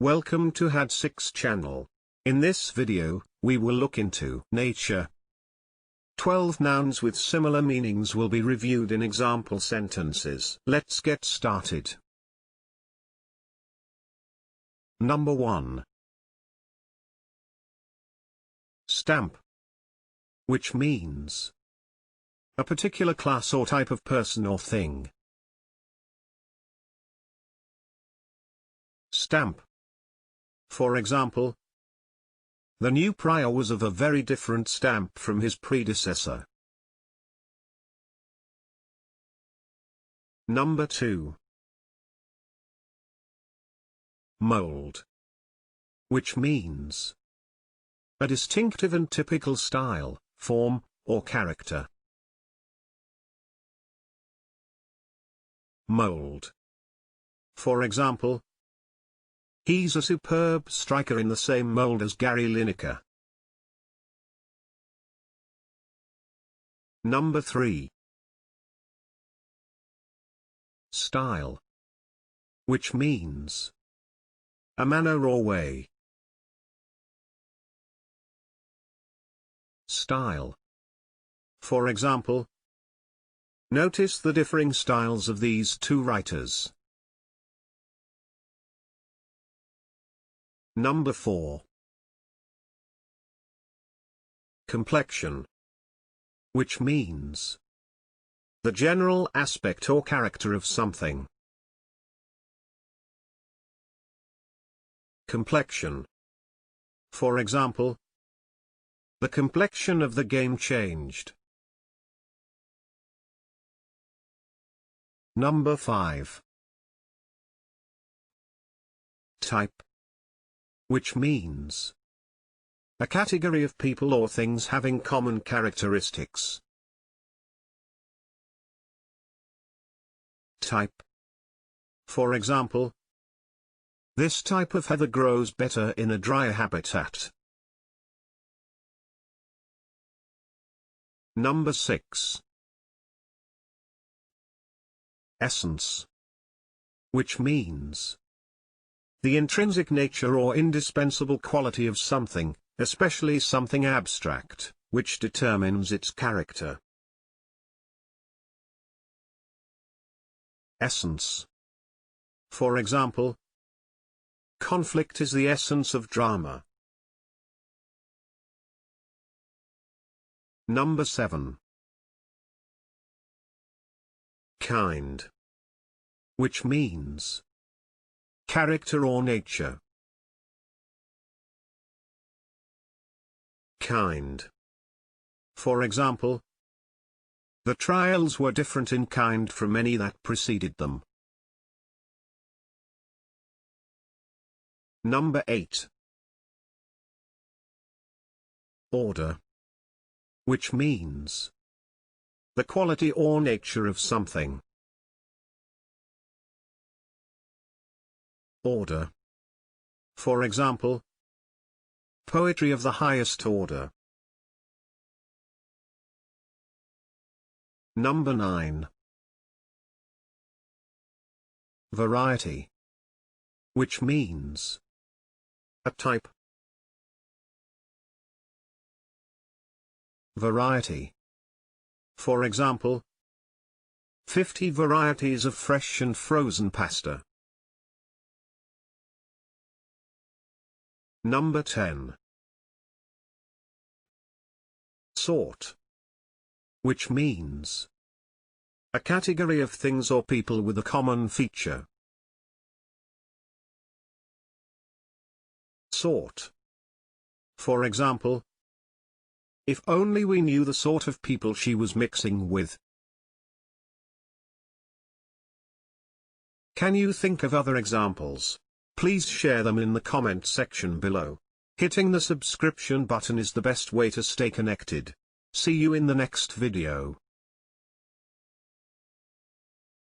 Welcome to had6 channel. In this video, we will look into nature. 12 nouns with similar meanings will be reviewed in example sentences. Let's get started. Number 1. Stamp, which means a particular class or type of person or thing. Stamp. For example, the new prior was of a very different stamp from his predecessor. Number 2. MOULD, which means a distinctive and typical style, form, or character. MOULD. For example, he's a superb striker in the same mold as Gary Lineker. Number 3. Style, which means a manner or way. Style. For example, notice the differing styles of these two writers. Number 4. Complexion, which means the general aspect or character of something. Complexion. For example, the complexion of the game changed. Number 5. Type, which means a category of people or things having common characteristics. Type. For example, this type of heather grows better in a drier habitat. Number 6. Essence, which means the intrinsic nature or indispensable quality of something, especially something abstract, which determines its character. Essence. For example, conflict is the essence of drama. Number 7. Kind, which means character or nature. Kind. For example, the trials were different in kind from any that preceded them. Number 8. Order, which means the quality or nature of something. Order. For example, poetry of the highest order. Number 9. Variety, which means a type. Variety. For example, 50 varieties of fresh and frozen pasta. Number 10. Sort, which means a category of things or people with a common feature. Sort. For example, if only we knew the sort of people she was mixing with. Can you think of other examples? Please share them in the comment section below. Hitting the subscription button is the best way to stay connected. See you in the next video.